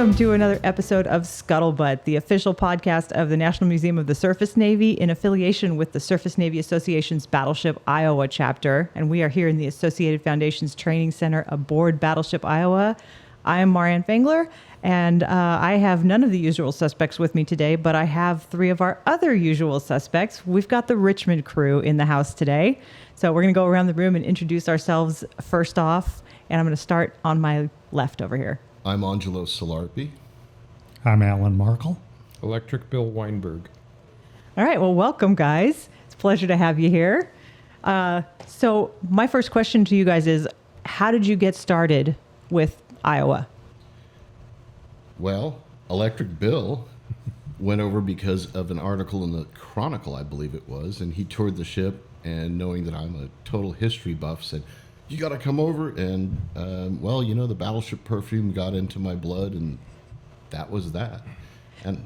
Welcome to another episode of Scuttlebutt, the official podcast of the National Museum of the Surface Navy in affiliation with the Surface Navy Association's Battleship Iowa chapter. And we are here in the Associated Foundation's Training Center aboard Battleship Iowa. I am Marianne Fengler, and I have none of the usual suspects with me today, but I have three of our other usual suspects. We've got the Richmond crew in the house today. So we're going to go around the room and introduce ourselves first off. And I'm going to start on my left over here. I'm Angelo Salarpi. I'm Alan Markle. Electric Bill Weinberg. All right. Well, welcome, guys. It's a pleasure to have you here. So my first question to you guys is, how did you get started with Iowa? Well, Electric Bill went over because of an article in the Chronicle, I believe it was, and he toured the ship, and knowing that I'm a total history buff, said, you got to come over. And, well, you know, the battleship perfume got into my blood, and that was that. And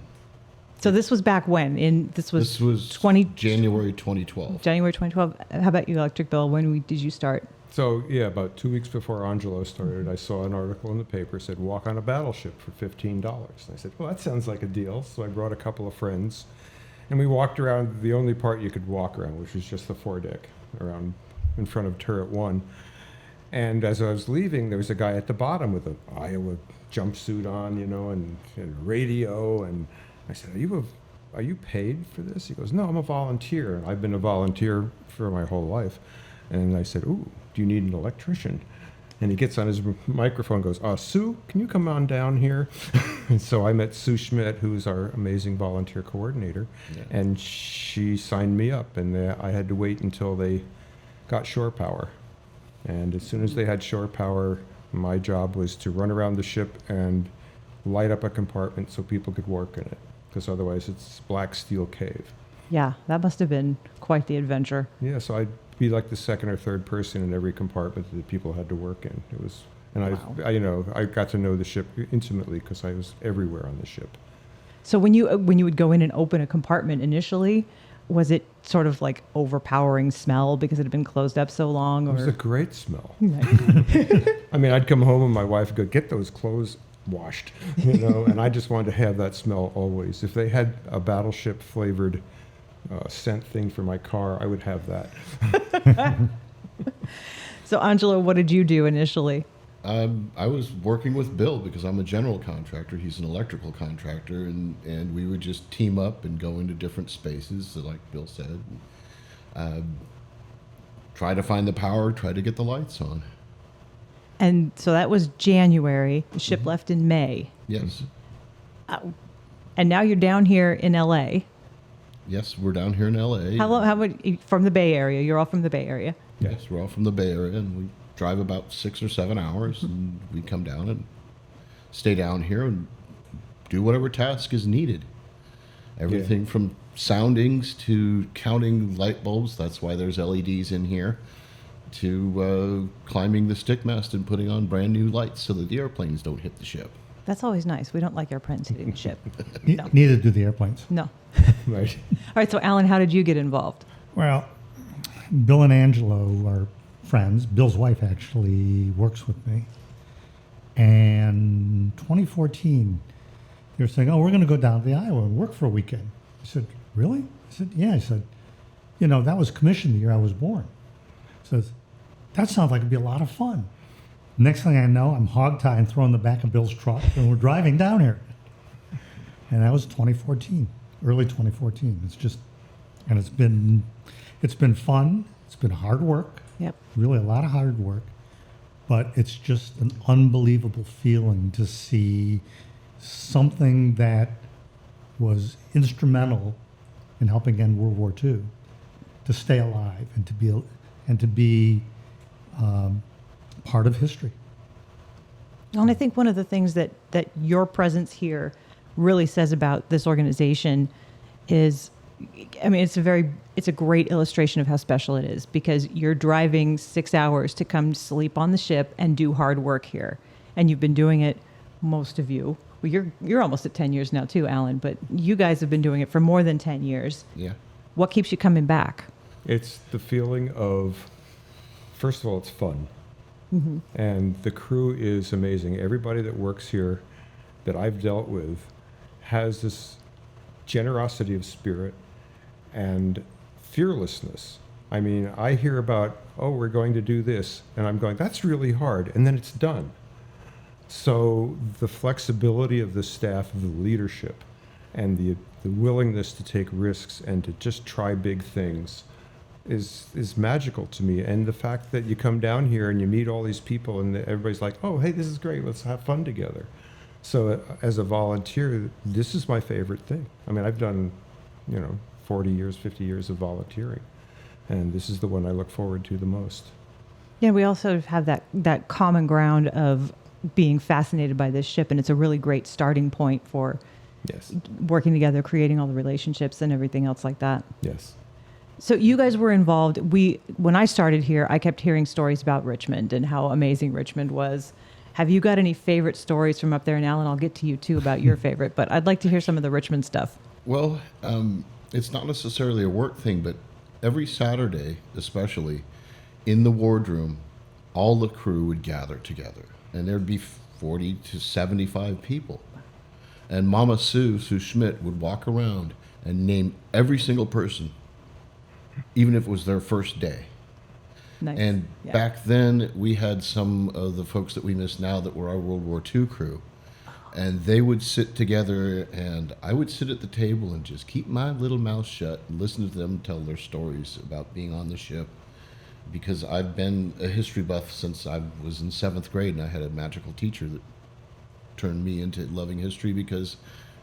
so this was back when? This was January 2012. January 2012. How about you, Electric Bill? When did you start? So, yeah, about 2 weeks before Angelo started, I saw an article in the paper said, walk on a battleship for $15. And I said, well, that sounds like a deal. So I brought a couple of friends, and we walked around the only part you could walk around, which was just the foredeck around in front of Turret 1. And as I was leaving, there was a guy at the bottom with an Iowa jumpsuit on, you know, and radio. And I said, are you paid for this? He goes, no, I'm a volunteer. And I've been a volunteer for my whole life. And I said, ooh, do you need an electrician? And he gets on his microphone and goes, Sue, can you come on down here? And so I met Sue Schmidt, who's our amazing volunteer coordinator. Yeah. And she signed me up. And I had to wait until they got shore power. And as soon as they had shore power, my job was to run around the ship and light up a compartment so people could work in it, because otherwise it's black steel cave. Yeah, that must have been quite the adventure. Yeah, so I'd be like the second or third person in every compartment that people had to work in. It was, and wow. I got to know the ship intimately because I was everywhere on the ship. So when you would go in and open a compartment initially, was it sort of like overpowering smell because it had been closed up so long? Or? It was a great smell. I mean, I'd come home and my wife would go, get those clothes washed, you know, and I just wanted to have that smell always. If they had a battleship flavored scent thing for my car, I would have that. So Angelo, what did you do initially? I was working with Bill because I'm a general contractor. He's an electrical contractor, and we would just team up and go into different spaces, like Bill said. Try to find the power, try to get the lights on. And so that was January. The ship left in May. Yes. And now you're down here in L.A. Yes, we're down here in L.A. How from the Bay Area? You're all from the Bay Area? Yes, we're all from the Bay Area, and we drive about 6 or 7 hours, and we come down and stay down here and do whatever task is needed. Everything from soundings to counting light bulbs, that's why there's LEDs in here, to climbing the stick mast and putting on brand new lights so that the airplanes don't hit the ship. That's always nice. We don't like airplanes hitting the ship. No. Neither do the airplanes. No. Right. All right, so Alan, how did you get involved? Well, Bill and Angelo are friends. Bill's wife actually works with me. And 2014, they were saying, we're going to go down to the Iowa and work for a weekend. I said, really? I said, yeah. I said, that was commissioned the year I was born. So that sounds like it'd be a lot of fun. Next thing I know, I'm hog-tying, throwing the back of Bill's truck, and we're driving down here. And that was 2014, early 2014. It's been fun. It's been hard work. Yep. Really a lot of hard work. But it's just an unbelievable feeling to see something that was instrumental in helping end World War II to stay alive and to be part of history. And I think one of the things that your presence here really says about this organization is, I mean, it's a great illustration of how special it is, because you're driving 6 hours to come sleep on the ship and do hard work here. And you've been doing it, most of you. Well, you're almost at 10 years now too, Alan, but you guys have been doing it for more than 10 years. Yeah. What keeps you coming back? It's the feeling of, first of all, it's fun. Mm-hmm. And the crew is amazing. Everybody that works here that I've dealt with has this generosity of spirit and fearlessness. I mean, I hear about, oh, we're going to do this, and I'm going, that's really hard, and then it's done. So the flexibility of the staff, of the leadership, and the willingness to take risks and to just try big things is magical to me. And the fact that you come down here and you meet all these people and everybody's like, oh, hey, this is great, let's have fun together. So as a volunteer, this is my favorite thing. I mean, I've done, 40 years, 50 years of volunteering, and this is the one I look forward to the most. Yeah, we also have that common ground of being fascinated by this ship, and it's a really great starting point for Yes. working together, creating all the relationships and everything else like that. Yes. So you guys were involved. When I started here, I kept hearing stories about Richmond and how amazing Richmond was. Have you got any favorite stories from up there? And Alan, I'll get to you too about your favorite, but I'd like to hear some of the Richmond stuff. Well, it's not necessarily a work thing, but every Saturday, especially in the wardroom, all the crew would gather together, and there'd be 40 to 75 people. And Mama Sue Schmidt, would walk around and name every single person, even if it was their first day. Nice. And Yeah. back then, we had some of the folks that we miss now that were our World War II crew. And they would sit together, and I would sit at the table and just keep my little mouth shut and listen to them tell their stories about being on the ship. Because I've been a history buff since I was in 7th grade, and I had a magical teacher that turned me into loving history, because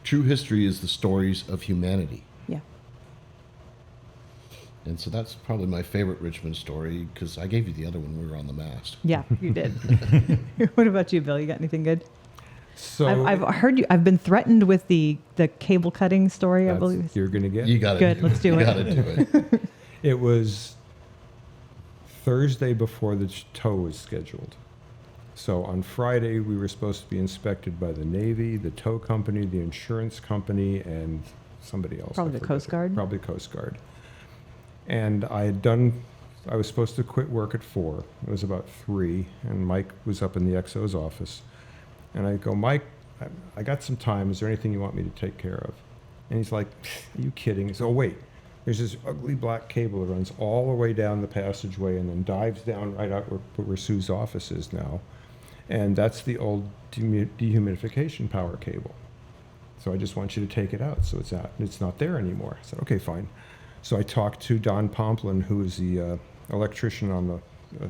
true history is the stories of humanity. Yeah. And so that's probably my favorite Richmond story, because I gave you the other one when we were on the mast. Yeah, you did. What about you, Bill? You got anything good? So I've heard you. I've been threatened with the cable cutting story, I that's- believe. you're going to get. You got to Good, do let's it. do You it. got to do it. It was Thursday before the tow was scheduled. So on Friday, we were supposed to be inspected by the Navy, the tow company, the insurance company, and somebody else. Probably I the forget. Coast Guard? Probably Coast Guard. And I was supposed to quit work at 4. It was about 3, and Mike was up in the XO's office. And I go, Mike, I got some time. Is there anything you want me to take care of? And he's like, are you kidding? He said, oh, wait. There's this ugly black cable that runs all the way down the passageway and then dives down right out where Sue's office is now. And that's the old dehumidification power cable. So I just want you to take it out. So it's not there anymore. I said, okay, fine. So I talked to Don Pomplin, who is the electrician on the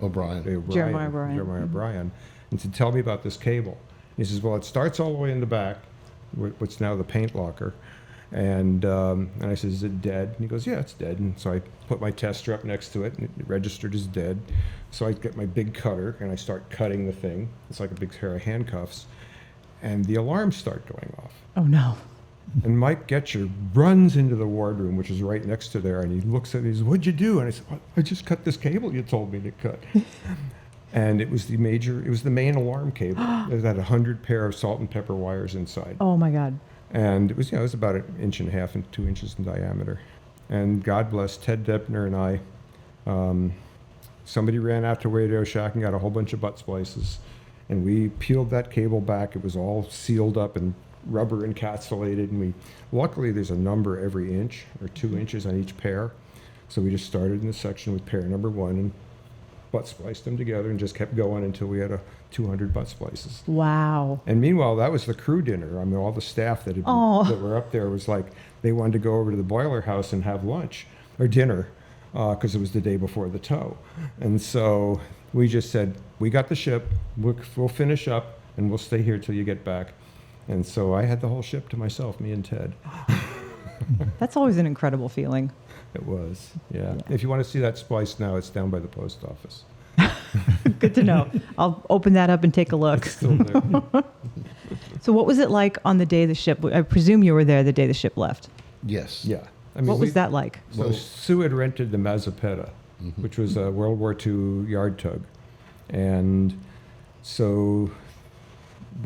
O'Brien. Jeremiah O'Brien. Jeremiah O'Brien, and said, tell me about this cable. He says, well, it starts all the way in the back, what's now the paint locker. And I said, is it dead? And he goes, yeah, it's dead. And so I put my tester up next to it, and it registered as dead. So I get my big cutter, and I start cutting the thing. It's like a big pair of handcuffs. And the alarms start going off. Oh, no. And Mike Getcher runs into the wardroom, which is right next to there, and he looks at me, he says, what'd you do? And I said, I just cut this cable you told me to cut. And it was the main alarm cable. It had 100 pair of salt and pepper wires inside. Oh, my God. And it was about 1.5 inches and 2 inches in diameter. And God bless Ted Depner and I, somebody ran out to Radio Shack and got a whole bunch of butt splices. And we peeled that cable back. It was all sealed up and rubber encapsulated. And luckily there's a number every inch or 2 inches on each pair. So we just started in the section with pair number 1 and butt spliced them together and just kept going until we had 200 butt splices. Wow. And meanwhile, that was the crew dinner. I mean, all the staff that were up there was like, they wanted to go over to the boiler house and have lunch or dinner because it was the day before the tow. And so we just said, we got the ship, we'll finish up and we'll stay here till you get back. And so I had the whole ship to myself, me and Ted. That's always an incredible feeling. It was, yeah. If you want to see that splice now, it's down by the post office. Good to know. I'll open that up and take a look. It's still there. So what was it like on the day the ship, I presume you were there the day the ship left. Yes. Yeah. I mean, What was that like? So Well- Sue had rented the Mazepeda, which was a World War II yard tug. And so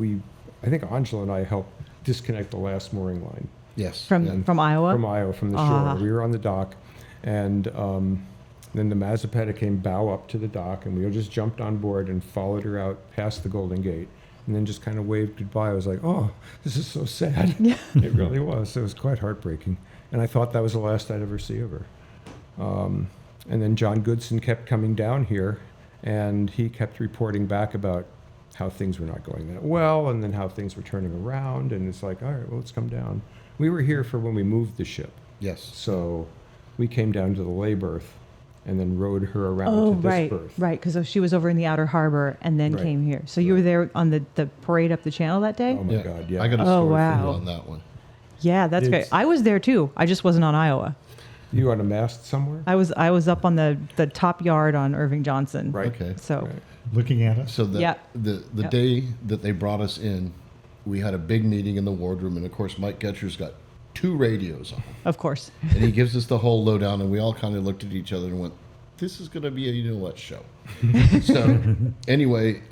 I think Angelo and I helped disconnect the last mooring line. Yes. From Iowa? From Iowa, from the Ah. shore. We were on the dock, and then the Mazepeda came bow up to the dock, and we all just jumped on board and followed her out past the Golden Gate. and then just kind of waved goodbye. I was like, oh, this is so sad. Yeah. It really was. It was quite heartbreaking. And I thought that was the last I'd ever see of her. And then John Goodson kept coming down here, and he kept reporting back about how things were not going that well, and then how things were turning around. And it's like, all right, well, let's come down. We were here for when we moved the ship. Yes. So we came down to the lay berth and then rowed her around Oh, to this right, berth. right. Because she was over in the outer harbor and then Right. came here. So you were there on the parade up the channel that day? Oh, my God, yeah. I got a Oh, story for wow. you on that one. Yeah, that's great. It's- I was there too. I just wasn't on Iowa. You on a mast somewhere? I was up on the top yard on Irving Johnson. Right. Okay. So Right. Looking at us. So the Yeah. the Yep. day that they brought us in, we had a big meeting in the wardroom, and of course Mike Getcher's got 2 radios on, of course. and he gives us the whole lowdown, and we all kind of looked at each other and went, "This is going to be a you know what show." So anyway,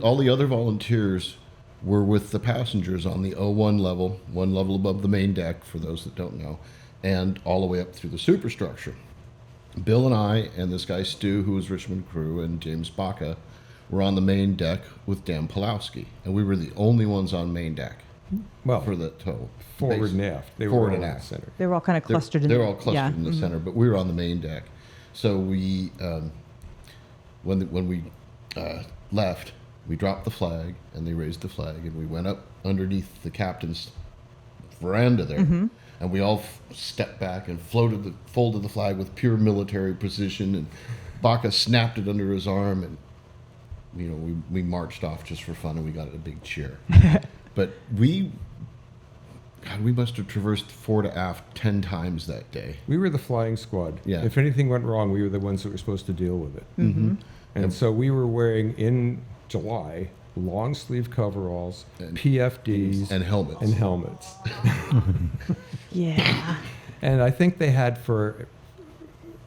all the other volunteers were with the passengers on the 01 level, one level above the main deck, for those that don't know, and all the way up through the superstructure. Bill and I and this guy Stu, who was Richmond crew, and James Baca were on the main deck with Dan Pulowski, and we were the only ones on main deck Well, for the tow. forward base. and aft. They Forward were and all in aft. the center. They were all kind of clustered in They're all clustered yeah. in the center, but we were on the main deck. So we, when we left, we dropped the flag, and they raised the flag, and we went up underneath the captain's veranda there, and we all stepped back and folded the flag with pure military precision, and Baca snapped it under his arm, and we marched off just for fun, and we got a big cheer. But we must have traversed fore to aft 10 times that day. We were the flying squad. Yeah. If anything went wrong, we were the ones that were supposed to deal with it. And so we were wearing, in July, long sleeve coveralls, And- PFDs, And helmets. and helmets. Yeah. And I think they had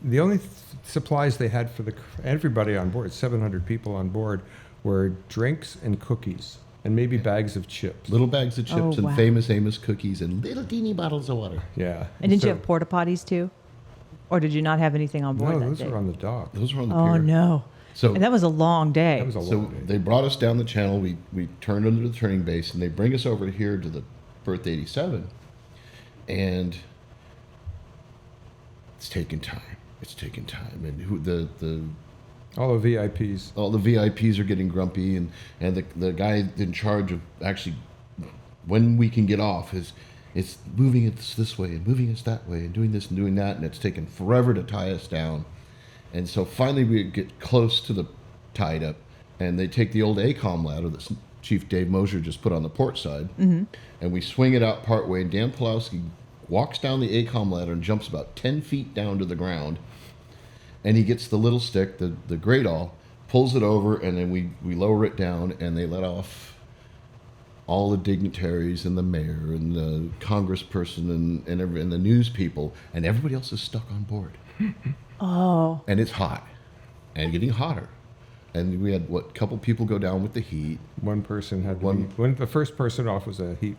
the only supplies they had for everybody on board, 700 people on board, were drinks and cookies, and maybe bags of chips. Little bags of chips Oh, and wow. famous Amos cookies and little teeny bottles of water. Yeah. And didn't So- you have porta potties too? Or did you not have anything on board No, that those day? were on the dock. Those were on the Oh pier. no. So And that was a long day. That was a So long day. they brought us down the channel. We turned under the turning base, and they bring us over here to the berth 87, and it's taking time. It's taking time, and All the VIPs. all the VIPs are getting grumpy, and the guy in charge of actually when we can get off it's moving us this way and moving us that way and doing this and doing that, and it's taken forever to tie us down. And so finally we get close to the tied up, and they take the old ACOM ladder that Chief Dave Mosier just put on the port side, and we swing it out partway, and Dan Pulowski walks down the ACOM ladder and jumps about 10 feet down to the ground, and he gets the little stick, the great awl, pulls it over, and then we lower it down, and they let off all the dignitaries and the mayor and the congressperson and the news people, and everybody else is stuck on board. Oh. And it's hot and getting hotter. And we had couple people go down with the heat. One person had the first person off was a heat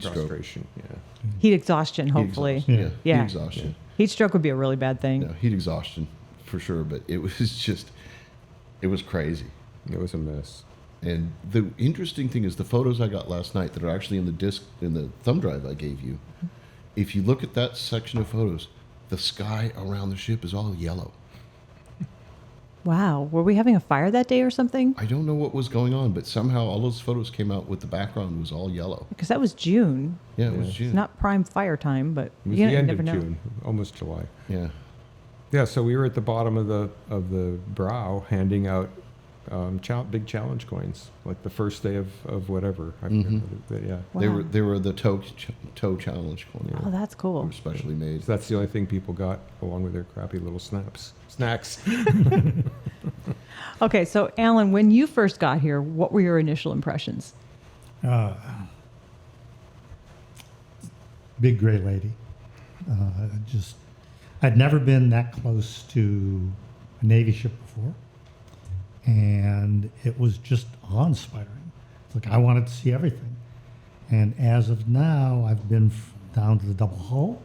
Stroke. prostration. Yeah. Heat exhaustion, hopefully. Heat exhaustion. Yeah. Heat exhaustion. Heat stroke would be a really bad thing. No, heat exhaustion for sure, but it was crazy. It was a mess. And the interesting thing is the photos I got last night that are actually in the thumb drive I gave you. If you look at that section of photos, the sky around the ship is all yellow. Wow. Were we having a fire that day or something? I don't know what was going on, but somehow all those photos came out with the background was all yellow. Because that was June. Yeah, it was Yeah. June. It's not prime fire time, but It was you the end never of know. June, almost July. Yeah. Yeah, so we were at the bottom of the brow handing out big challenge coins, like the first day of whatever. I forget what yeah. Wow. They were the toe challenge one. Oh, that's They cool. were specially made. So that's the only thing people got, along with their crappy little snacks. Okay, so Alan, when you first got here, what were your initial impressions? Big gray lady. I'd never been that close to a Navy ship before, and it was just awe-inspiring. Like, I wanted to see everything. And as of now, I've been down to the double hull,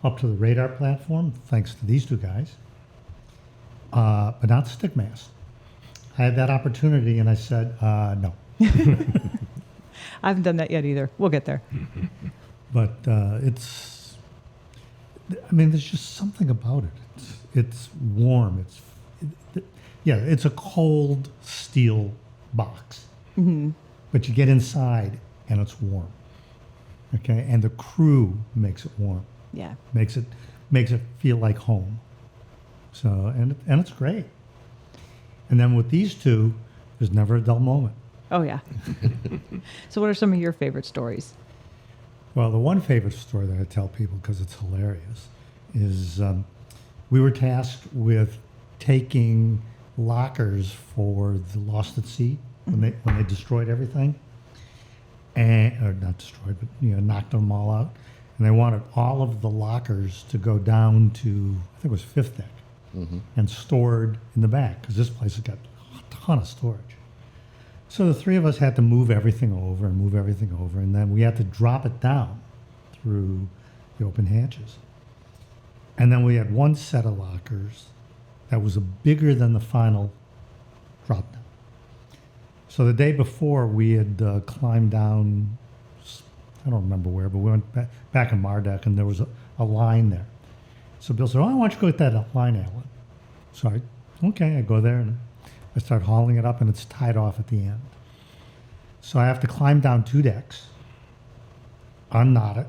up to the radar platform, thanks to these two guys, but not the stick mast. I had that opportunity, and I said, no. I haven't done that yet either. We'll get there. But it's, I mean, there's just something about it. It's warm. It's a cold steel box. Mm-hmm. But you get inside, and it's warm. Okay, and the crew makes it warm. Yeah. Makes it feel like home. So and it's great. And then with these two, there's never a dull moment. Oh, yeah. So what are some of your favorite stories? Well, the one favorite story that I tell people because it's hilarious is we were tasked with taking lockers for the Lost at Sea when they destroyed everything, or not destroyed, but knocked them all out, and they wanted all of the lockers to go down to I think it was fifth deck and stored in the back because this place has got a ton of storage. So the three of us had to move everything over, and then we had to drop it down through the open hatches. And then we had one set of lockers that was bigger than the final drop down. So the day before, we had climbed down, I don't remember where, but we went back in Marduk, and there was a line there. So Bill said, "Oh, why don't you go get that line, Alan?" So I go there, and I start hauling it up, and it's tied off at the end. So I have to climb down 2 decks, unknot it,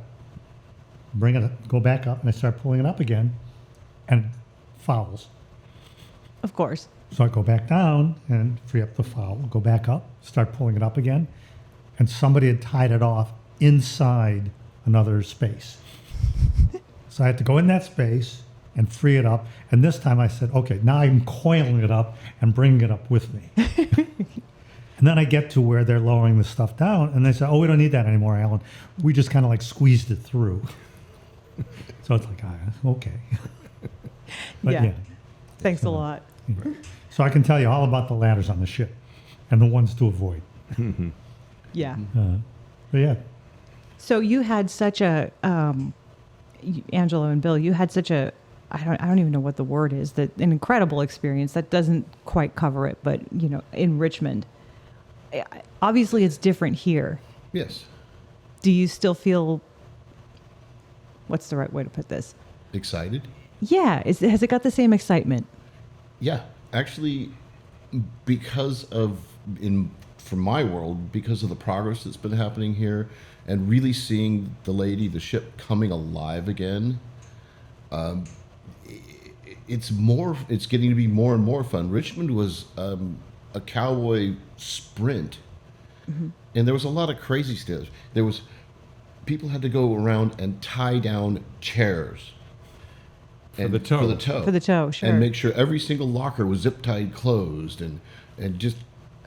bring it, go back up, and I start pulling it up again, and fouls. Of course. So I go back down and free up the foul, go back up, start pulling it up again, and somebody had tied it off inside another space. So I had to go in that space and free it up. And this time I said, okay, now I'm coiling it up and bringing it up with me. And then I get to where they're lowering the stuff down, and they say, "Oh, we don't need that anymore, Alan. We just kind of like squeezed it through." So it's like, okay. But Yeah. Thanks a lot. So I can tell you all about the ladders on the ship and the ones to avoid. Yeah. But yeah, So you had such a, Angelo and Bill, you had such a, I don't even know what the word is, that an incredible experience that doesn't quite cover it, but in Richmond. Obviously it's different here. Yes. Do you still feel, what's the right way to put this? Excited? Yeah. Has it got the same excitement? Yeah. Actually, from my world, because of the progress that's been happening here and really seeing the ship coming alive again, it's getting to be more and more fun. Richmond was a cowboy sprint, and there was a lot of crazy stuff. People had to go around and tie down chairs For the tow. For the tow, sure. and make sure every single locker was zip tied closed, and just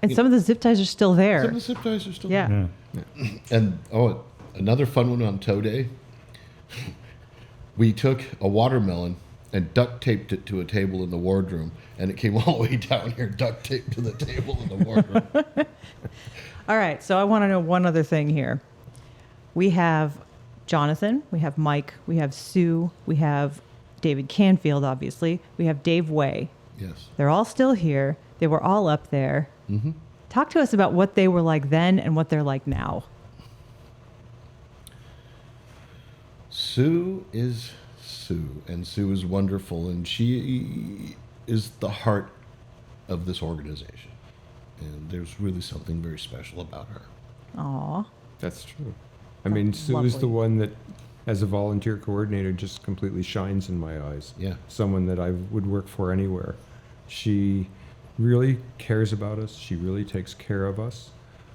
And some of the zip ties are still there. some of the zip ties are still Yeah. And another fun one on tow day. We took a watermelon and duct taped it to a table in the wardroom, and it came all the way down here, duct taped to the table in the wardroom. All right. So I want to know one other thing here. We have Jonathan, we have Mike, we have Sue, we have David Canfield, obviously. We have Dave Way. Yes. They're all still here. They were all up there. Mm-hmm. Talk to us about what they were like then and what they're like now. Sue is Sue, and Sue is wonderful, and she is the heart of this organization. And there's really something very special about her. Aw. That's true. I mean, That's Sue is the lovely. one that, as a volunteer coordinator, just completely shines in my eyes. Yeah. Someone that I would work for anywhere. She really cares about us. She really takes care of us.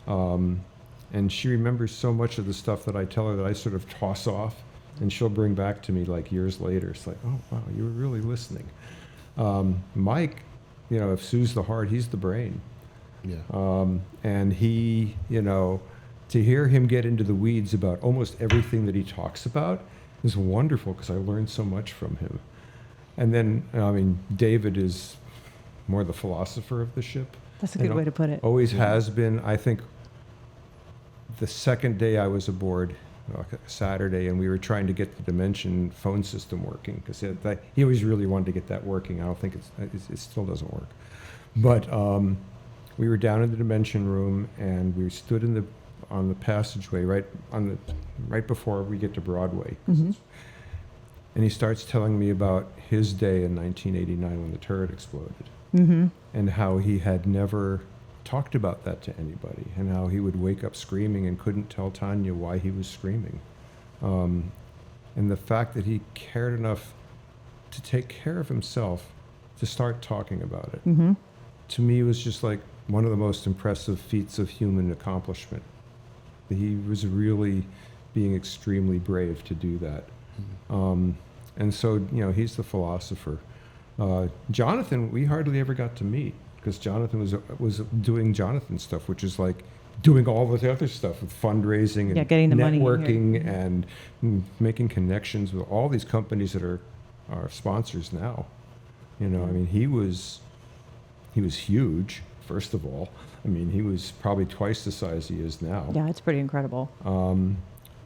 And she remembers so much of the stuff that I tell her that I sort of toss off, and she'll bring back to me like years later. It's like, oh, wow, you were really listening. Mike, if Sue's the heart, he's the brain. Yeah. And he, to hear him get into the weeds about almost everything that he talks about is wonderful because I learned so much from him. And then, David is more the philosopher of the ship. That's a good way to put it. Always has been. I think the second day I was aboard, Saturday, and we were trying to get the Dimension phone system working because he always really wanted to get that working. I don't think it still doesn't work. But we were down in the dimension room, and we stood on the passageway right before we get to Broadway. And he starts telling me about his day in 1989 when the turret exploded, and how he had never talked about that to anybody, and how he would wake up screaming and couldn't tell Tanya why he was screaming. And the fact that he cared enough to take care of himself to start talking about it, to me was just like one of the most impressive feats of human accomplishment. He was really being extremely brave to do that. And so, he's the philosopher. Jonathan, we hardly ever got to meet, because Jonathan was doing Jonathan stuff, which is like doing all the other stuff with fundraising and getting the money in networking here. and making connections with all these companies that are our sponsors now. I mean, he was huge, first of all. I mean, he was probably twice the size he is now. Yeah, it's pretty incredible.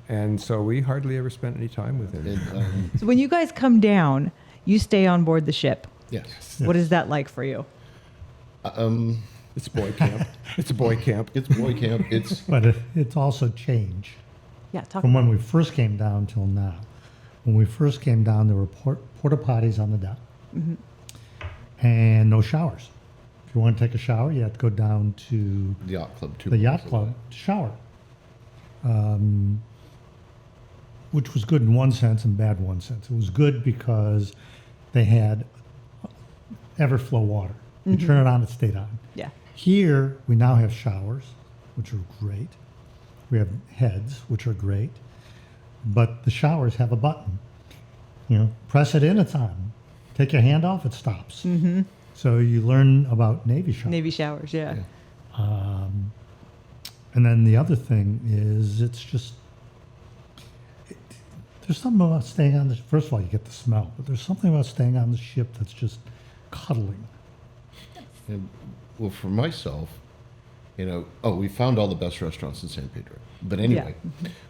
And so we hardly ever spent any time with him. And, So when you guys come down, you stay on board the ship. yes. What is that like for you? It's boy camp. It's a boy camp. It's boy camp. It's But it's also changed Yeah, talk. from when we first came down till now. When we first came down, there were porta potties on the deck and no showers. If you want to take a shower, you have to go down to the yacht club too. the yacht club to shower, which was good in one sense and bad in one sense. It was good because they had Everflow water. You turn it on, it stayed on. Yeah. Here, we now have showers, which are great. We have heads, which are great. But the showers have a button. Press it in, it's on. Take your hand off, it stops. So you learn about Navy showers. Navy showers, yeah. And then the other thing is it's just, there's something about staying on the, first of all, you get the smell, but there's something about staying on the ship that's just cuddling. And, well, for myself, we found all the best restaurants in San Pedro. But anyway,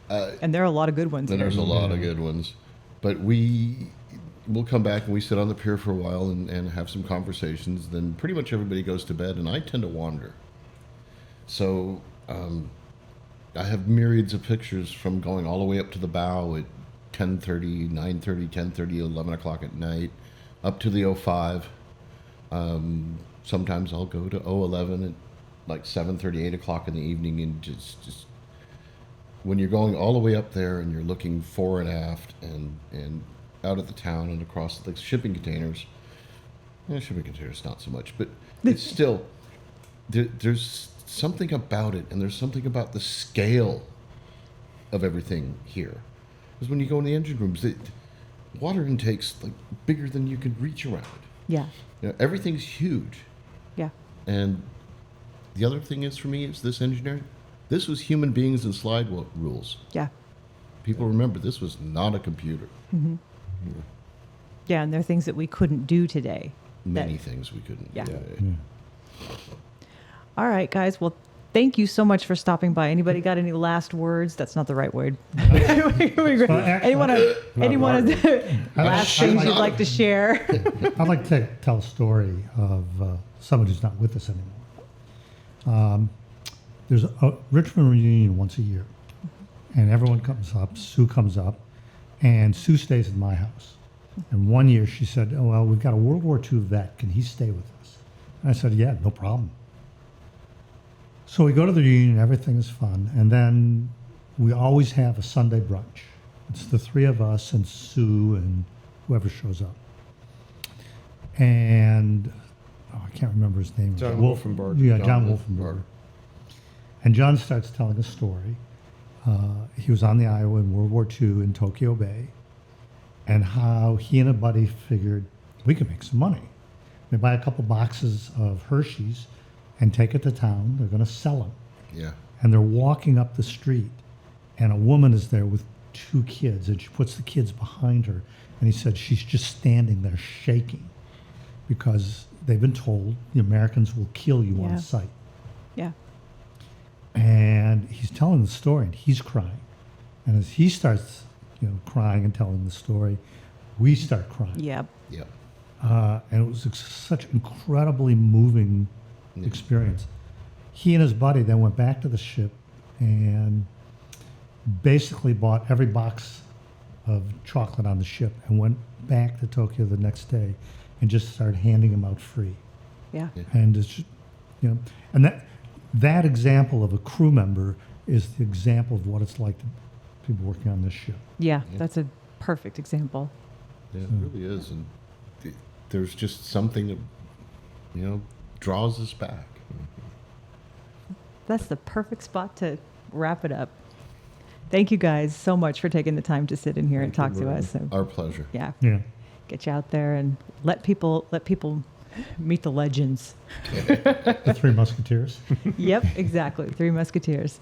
And there are a lot of good ones then here. there's a lot of good ones. But we'll come back and we sit on the pier for a while and have some conversations. Then pretty much everybody goes to bed, and I tend to wander. So I have myriads of pictures from going all the way up to the bow at 10:30, 9:30, 10:30, 11 o'clock at night, up to the 05. Sometimes I'll go to 011 at like 7:30, 8 o'clock in the evening, and just when you're going all the way up there and you're looking fore and aft and out at the town and across the shipping containers. Shipping containers not so much, but it's still there's something about it, and there's something about the scale of everything here. Because when you go in the engine rooms, water intake's like bigger than you could reach around. Yeah. Everything's huge. Yeah. And the other thing is, for me, is this engineering. This was human beings and slide rules. Yeah. People remember this was not a computer. Yeah, and there are things that we couldn't do today. Many things we couldn't Yeah. do. All right, guys. Well, thank you so much for stopping by. Anybody got any last words? That's not the right word. Anyone have last things you'd like to share? I'd like to tell a story of someone who's not with us anymore. There's a Richmond reunion once a year, and everyone comes up. Sue comes up, and Sue stays at my house. And one year she said, "Oh, well, we've got a World War II vet. Can he stay with us?" And I said, "Yeah, no problem." So we go to the reunion. Everything is fun, and then we always have a Sunday brunch. It's the three of us and Sue and whoever shows up. And I can't remember his name. John Wolfenbarger. Yeah, John John Wolfenbarger. Wolfenbarger. And John starts telling a story. He was on the Iowa in World War II in Tokyo Bay, and how he and a buddy figured we could make some money. They buy a couple boxes of Hershey's and take it to town. They're going to sell them. Yeah. And they're walking up the street, and a woman is there with two kids, and she puts the kids behind her. And he said she's just standing there shaking because they've been told the Americans will kill you Yeah. on sight. Yeah. And he's telling the story, and he's crying. And as he starts, crying and telling the story, we start crying. Yeah. Yeah. And it was such incredibly moving experience. he and his buddy then went back to the ship and basically bought every box of chocolate on the ship and went back to Tokyo the next day and just started handing them out free. Yeah. And it's, and that example of a crew member is the example of what it's like to people working on this ship. Yeah, that's a perfect example. Yeah, it really is. And there's just something that, draws us back. That's the perfect spot to wrap it up. Thank you guys so much for taking the time to sit in here and talk to us. So, Our pleasure. yeah, Yeah. get you out there and let people meet the legends. The Three Musketeers. Yep, exactly. Three Musketeers.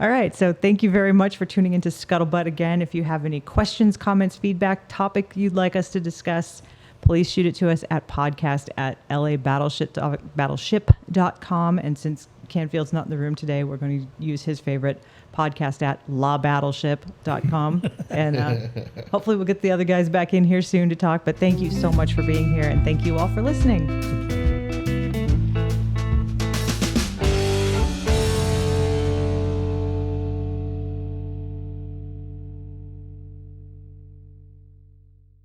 All right. So thank you very much for tuning into Scuttlebutt again. If you have any questions, comments, feedback, topic you'd like us to discuss, please shoot it to us at podcast@labattleship.com. And since Canfield's not in the room today, we're going to use his favorite podcast at labattleship.com. And hopefully we'll get the other guys back in here soon to talk. But thank you so much for being here. And thank you all for listening.